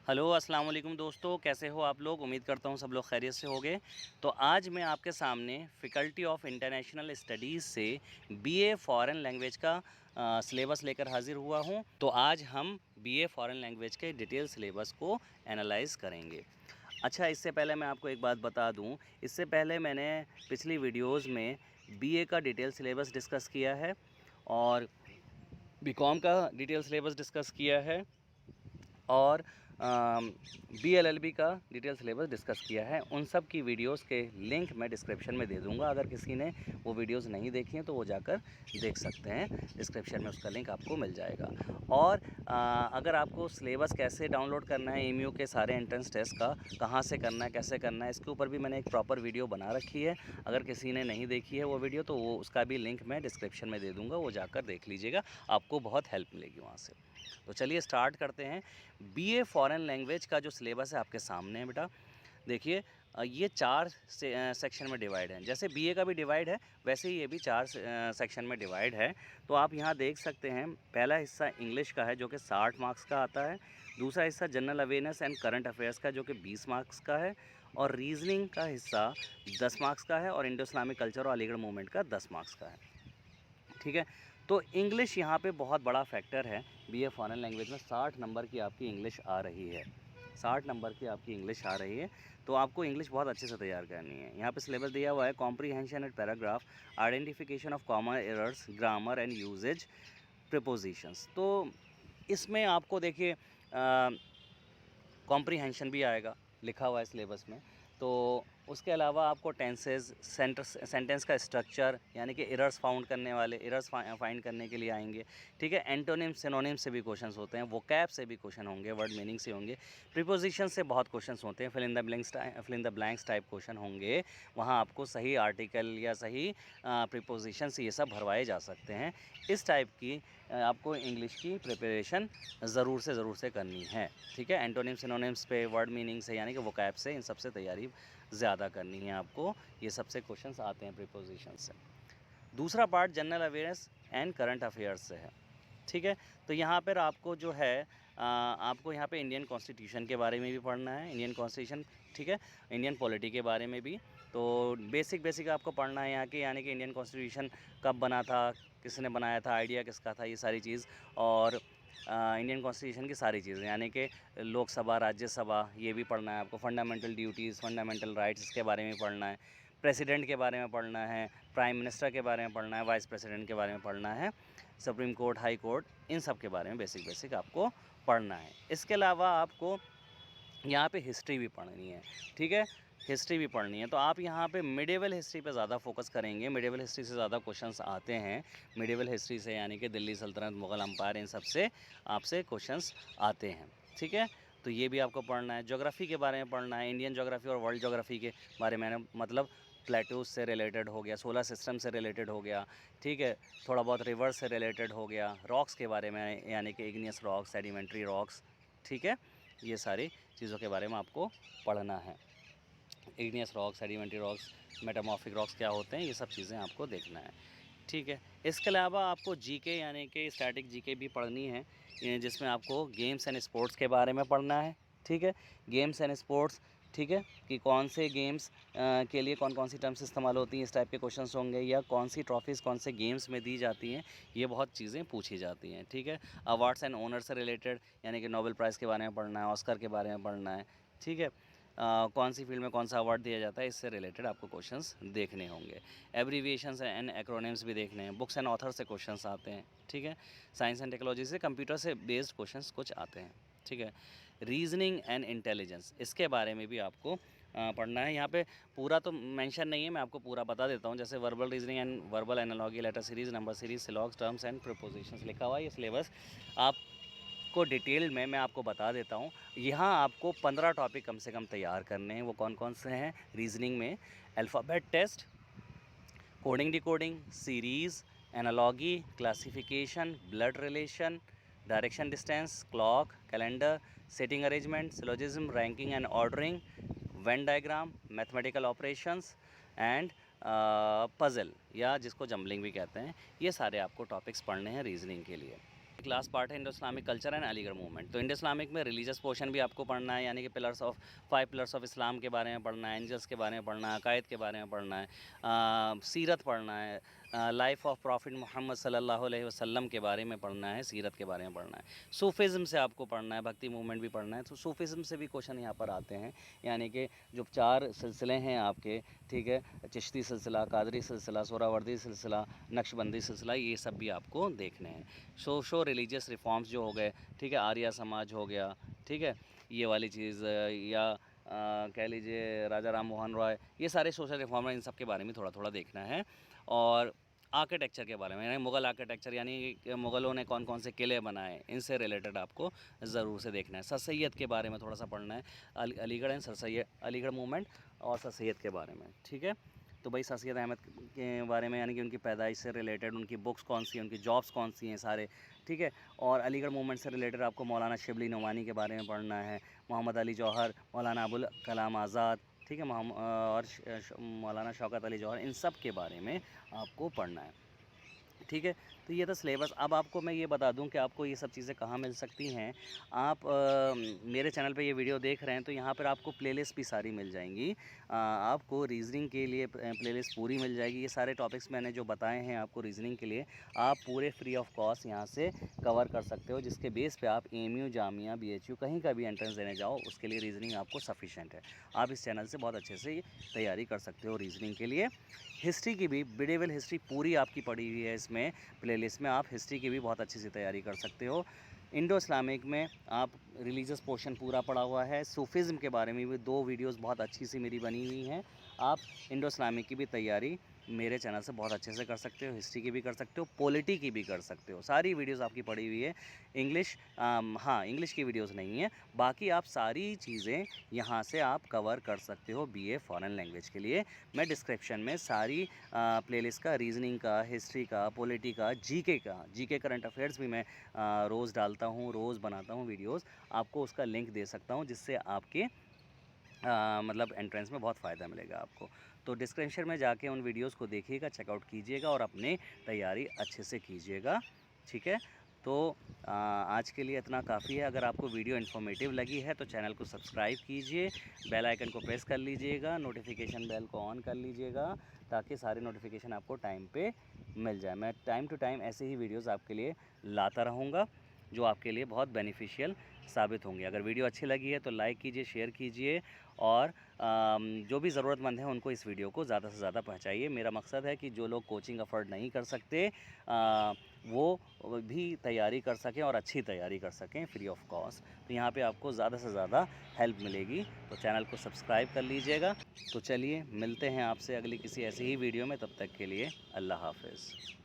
Hello अस्सलाम वालेकुम दोस्तों, कैसे हो आप लोग। उम्मीद करता हूँ सब लोग खैरियत से होंगे। तो आज मैं आपके सामने फ़ैकल्टी ऑफ इंटरनेशनल स्टडीज़ से बीए फ़ॉरेन लैंग्वेज का सिलेबस लेकर हाज़िर हुआ हूँ। तो आज हम बीए फ़ॉरेन लैंग्वेज के डिटेल सिलेबस को एनालाइज़ करेंगे। अच्छा, इससे पहले मैं आपको एक बात बता दूँ, इससे पहले मैंने पिछली वीडियोज़ में बीए का डिटेल सिलेबस डिस्कस किया है और बीकॉम का डिटेल सिलेबस डिस्कस किया है और बीएलएलबी का डिटेल सिलेबस डिस्कस किया है। उन सब की वीडियोस के लिंक मैं डिस्क्रिप्शन में दे दूंगा। अगर किसी ने वो वीडियोस नहीं देखी हैं तो वो जाकर देख सकते हैं, डिस्क्रिप्शन में उसका लिंक आपको मिल जाएगा। और अगर आपको सिलेबस कैसे डाउनलोड करना है एमयू के सारे एंट्रेंस टेस्ट का, कहाँ से करना है, कैसे करना है, इसके ऊपर भी मैंने एक प्रॉपर वीडियो बना रखी है। अगर किसी ने नहीं देखी है वो वीडियो तो वो उसका भी लिंक मैं डिस्क्रिप्शन में दे दूँगा, वो जाकर देख लीजिएगा, आपको बहुत हेल्प मिलेगी वहाँ से। तो चलिए स्टार्ट करते हैं। बीए फ़ॉरेन लैंग्वेज का जो सिलेबस है आपके सामने है बेटा। देखिए, ये 4 सेक्शन में डिवाइड है। जैसे बीए का भी डिवाइड है वैसे ही ये भी 4 सेक्शन में डिवाइड है। तो आप यहाँ देख सकते हैं, पहला हिस्सा इंग्लिश का है जो कि 60 मार्क्स का आता है। दूसरा हिस्सा general awareness and current affairs का जो कि 20 मार्क्स का है। और रीजनिंग का हिस्सा 10 मार्क्स का है और इंडो इस्लामिक कल्चर और अलीगढ़ मूवमेंट का 10 मार्क्स का है। ठीक है। तो इंग्लिश यहाँ पे बहुत बड़ा फैक्टर है। बीए फॉरेन लैंग्वेज में 60 नंबर की आपकी इंग्लिश आ रही है। 60 नंबर की आपकी इंग्लिश आ रही है, तो आपको इंग्लिश बहुत अच्छे से तैयार करनी है। यहाँ पे सिलेबस दिया हुआ है, comprehension and paragraph, identification of common errors, grammar and usages, prepositions. तो इसमें आपको देखिए कॉम्प्रीहेंशन भी आएगा, लिखा हुआ है सिलेबस में। तो उसके अलावा आपको टेंसेस, सेंटेंस का स्ट्रक्चर यानी कि एरर्स फाउंड करने वाले, एरर्स फाइंड करने के लिए आएंगे। ठीक है। एंटोनिम सिनोनिम से भी क्वेश्चंस होते हैं, वोकैब से भी क्वेश्चन होंगे, वर्ड मीनिंग से होंगे, प्रीपोजिशन से बहुत क्वेश्चंस होते हैं, fill in the blanks type question होंगे। वहाँ आपको सही आर्टिकल या सही प्रीपोजिशन से ये सब भरवाए जा सकते हैं। इस टाइप की आपको इंग्लिश की प्रिपरेशन ज़रूर से करनी है। ठीक है। एंटोनिम सिनोनिम्स पे, वर्ड मीनिंग से यानी कि वोकैब से, इन सब से तैयारी ज़्यादा करनी है आपको। ये सबसे क्वेश्चंस आते हैं प्रीपोजिशन से। दूसरा part general awareness and current affairs से है। ठीक है। तो यहाँ पर आपको जो है आपको यहाँ पे इंडियन कॉन्स्टिट्यूशन के बारे में भी पढ़ना है, इंडियन कॉन्स्टिट्यूशन। ठीक है। इंडियन पॉलिटी के बारे में भी। तो बेसिक आपको पढ़ना है यहाँ के, यानी कि इंडियन कॉन्स्टिट्यूशन कब बना था, किसने बनाया था, आइडिया किसका था, ये सारी चीज़। और इंडियन कॉन्स्टिट्यूशन की सारी चीज़ें यानी कि लोकसभा, राज्यसभा, ये भी पढ़ना है आपको। फंडामेंटल ड्यूटीज़, फंडामेंटल राइट्स, इसके बारे में पढ़ना है। प्रेसिडेंट के बारे में पढ़ना है, प्राइम मिनिस्टर के बारे में पढ़ना है, वाइस प्रेसिडेंट के बारे में पढ़ना है, सुप्रीम कोर्ट, हाई कोर्ट, इन सब के बारे में बेसिक आपको पढ़ना है। इसके अलावा आपको यहाँ पे हिस्ट्री भी पढ़नी है। ठीक है। हिस्ट्री भी पढ़नी है, तो आप यहाँ पे मिडिवल हिस्ट्री पे ज़्यादा फोकस करेंगे। मिडिवल हिस्ट्री से ज़्यादा क्वेश्चंस आते हैं। मिडिवल हिस्ट्री से यानी कि दिल्ली सल्तनत, मुग़ल अम्पायर, इन सब से आपसे क्वेश्चंस आते हैं। ठीक है। तो ये भी आपको पढ़ना है। ज्योग्राफी के बारे में पढ़ना है, इंडियन ज्योग्राफी और वर्ल्ड ज्योग्राफी के बारे में, मतलब प्लेटूज से रिलेटेड हो गया, सोलर सिस्टम से रिलेटेड हो गया। ठीक है। थोड़ा बहुत रिवर्स से रिलेटेड हो गया, रॉक्स के बारे में यानी कि इग्नियस रॉक्स, सेडिमेंट्री रॉक्स। ठीक है। ये सारी चीज़ों के बारे में आपको पढ़ना है। Igneous rocks, sedimentary rocks, metamorphic rocks क्या होते हैं, ये सब चीज़ें आपको देखना है। ठीक है। इसके अलावा आपको जीके यानी कि स्टैटिक जीके भी पढ़नी है, जिसमें आपको गेम्स एंड स्पोर्ट्स के बारे में पढ़ना है। ठीक है। गेम्स एंड स्पोर्ट्स, ठीक है, कि कौन से गेम्स के लिए कौन कौन सी टर्म्स इस्तेमाल होती हैं, इस टाइप के क्वेश्चंस होंगे। या कौन सी ट्रॉफीज़ कौन से गेम्स में दी जाती हैं, ये बहुत चीज़ें पूछी जाती हैं। ठीक है। अवार्ड्स एंड ऑनर से रिलेटेड यानी कि नोबेल प्राइज़ के बारे में पढ़ना है, ऑस्कर के बारे में पढ़ना है। ठीक है। कौन सी फील्ड में कौन सा अवार्ड दिया जाता है, इससे रिलेटेड आपको क्वेश्चंस देखने होंगे। एब्रीविएशंस एंड एक्रोनिम्स भी देखने हैं। बुक्स एंड ऑथर से क्वेश्चंस आते हैं। ठीक है। साइंस एंड टेक्नोलॉजी से, कंप्यूटर से बेस्ड क्वेश्चंस कुछ आते हैं। ठीक है। रीजनिंग एंड इंटेलिजेंस, इसके बारे में भी आपको पढ़ना है। यहाँ पे पूरा तो मेंशन नहीं है, मैं आपको पूरा बता देता हूँ। जैसे verbal reasoning and verbal analogy, letter series, number series, syllogisms, terms and prepositions लिखा हुआ है। ये सिलेबस आपको डिटेल में मैं आपको बता देता हूँ। यहाँ आपको 15 टॉपिक कम से कम तैयार करने हैं। वो कौन कौन से हैं? रीजनिंग में alphabet test, coding decoding, series, analogy, classification, blood relation, direction distance, clock, calendar, setting arrangement, syllogism, ranking and ordering, Venn diagram, mathematical operations and puzzle, या जिसको जम्बलिंग भी कहते हैं। ये सारे आपको टॉपिक्स पढ़ने हैं रीजनिंग के लिए। क्लास पार्ट है Indo Islamic culture and Aligarh movement. तो इंडो इस्लामिक में रिलीजियस पोर्शन भी आपको पढ़ना है, यानी कि फाइव पिलर्स ऑफ इस्लाम के बारे में पढ़ना है, एंजल्स के बारे में पढ़ना है, अकायद के बारे में पढ़ना है, सीरत पढ़ना है, लाइफ ऑफ प्रॉफिट मोहम्मद सल्लल्लाहु अलैहि वसल्लम के बारे में पढ़ना है, सीरत के बारे में पढ़ना है, सूफिज़्म से आपको पढ़ना है, भक्ति मूवमेंट भी पढ़ना है। तो सूफिज़्म से भी क्वेश्चन यहाँ पर आते हैं, यानी कि जो 4 सिलसिले हैं आपके, ठीक है, चिश्ती सिलसिला, कादरी सिलसिला, सोहरावर्दी सिलसिला, नक्शबंदी सिलसिला, ये सब भी आपको देखने हैं। सोशो रिलीजियस रिफॉर्म्स जो हो गए, ठीक है, आर्य समाज हो गया, ठीक है, ये वाली चीज़, या कह लीजिए राजा राम मोहन रॉय, ये सारे सोशल रिफॉर्म हैं, इन सब के बारे में थोड़ा थोड़ा देखना है। और आर्किटेक्चर के बारे में, यानी मुग़ल आर्किटेक्चर, यानी कि मुग़लों ने कौन कौन से किले बनाए, इनसे रिलेटेड आपको ज़रूर से देखना है। सर सैयद के बारे में थोड़ा सा पढ़ना है, Aligarh and sir Syed, Aligarh movement और सर सैयद के बारे में, ठीक है। तो भाई सर सैयद अहमद के बारे में, यानी कि उनकी पैदाइश से रिलेटेड उनकी बुक्स कौन सी हैं, उनकी जॉब्स कौन सी हैं, सारे, ठीक है। और अलीगढ़ मूवमेंट से रिलेटेड आपको मौलाना शिबली नोमानी के बारे में पढ़ना है, मोहम्मद अली जौहर, मौलाना अबुल कलाम आज़ाद, ठीक है, और मौलाना शौकत अली जौहर, इन सब के बारे में आपको पढ़ना है, ठीक है। तो ये था सिलेबस। अब आपको मैं ये बता दूं कि आपको ये सब चीज़ें कहाँ मिल सकती हैं। आप मेरे चैनल पे ये वीडियो देख रहे हैं तो यहाँ पर आपको प्लेलिस्ट भी सारी मिल जाएंगी। आपको रीजनिंग के लिए प्लेलिस्ट पूरी मिल जाएगी। ये सारे टॉपिक्स मैंने जो बताए हैं आपको रीजनिंग के लिए, आप पूरे फ्री ऑफ कॉस्ट यहाँ से कवर कर सकते हो, जिसके बेस पर आप AMU, जामिया, BHU कहीं का भी एंट्रेंस देने जाओ, उसके लिए रीजनिंग आपको सफिशेंट है। आप इस चैनल से बहुत अच्छे से तैयारी कर सकते हो रीजनिंग के लिए। हिस्ट्री की भी मिडिवल हिस्ट्री पूरी आपकी पड़ी हुई है इसमें प्लेलिस्ट में, आप हिस्ट्री की भी बहुत अच्छी से तैयारी कर सकते हो। इंडो इस्लामिक में आप रिलीजियस पोर्शन पूरा पड़ा हुआ है। सूफिज़्म के बारे में भी 2 वीडियोस बहुत अच्छी सी मेरी बनी हुई हैं। आप इंडो इस्लामिक की भी तैयारी मेरे चैनल से बहुत अच्छे से कर सकते हो, हिस्ट्री की भी कर सकते हो, पॉलिटी की भी कर सकते हो। सारी वीडियोस आपकी पड़ी हुई है। इंग्लिश, हाँ, इंग्लिश की वीडियोस नहीं है, बाकी आप सारी चीज़ें यहाँ से आप कवर कर सकते हो BA फ़ॉरेन लैंग्वेज के लिए। मैं डिस्क्रिप्शन में सारी प्लेलिस्ट का, रीजनिंग का, हिस्ट्री का, पॉलिटी का, जीके करंट अफेयर्स भी मैं रोज़ डालता हूँ, रोज़ बनाता हूँ वीडियोस, आपको उसका लिंक दे सकता हूँ, जिससे आपके मतलब एंट्रेंस में बहुत फ़ायदा मिलेगा आपको। तो डिस्क्रिप्शन में जाके उन वीडियोस को देखिएगा, चेकआउट कीजिएगा और अपनी तैयारी अच्छे से कीजिएगा, ठीक है। तो आज के लिए इतना काफ़ी है। अगर आपको वीडियो इन्फॉर्मेटिव लगी है तो चैनल को सब्सक्राइब कीजिए, बेल आइकन को प्रेस कर लीजिएगा, नोटिफिकेशन बेल को ऑन कर लीजिएगा, ताकि सारे नोटिफिकेशन आपको टाइम पे मिल जाए। मैं टाइम टू टाइम ऐसे ही वीडियोज़ आपके लिए लाता रहूँगा, जो आपके लिए बहुत बेनिफिशियल साबित होंगे। अगर वीडियो अच्छी लगी है तो लाइक कीजिए, शेयर कीजिए, और जो भी ज़रूरतमंद है उनको इस वीडियो को ज़्यादा से ज़्यादा पहुंचाइए। मेरा मकसद है कि जो लोग कोचिंग अफोर्ड नहीं कर सकते वो भी तैयारी कर सकें और अच्छी तैयारी कर सकें फ्री ऑफ कॉस्ट। तो यहाँ पे आपको ज़्यादा से ज़्यादा हेल्प मिलेगी। तो चैनल को सब्सक्राइब कर लीजिएगा। तो चलिए मिलते हैं आपसे अगली किसी ऐसी ही वीडियो में, तब तक के लिए अल्लाह हाफ़िज़।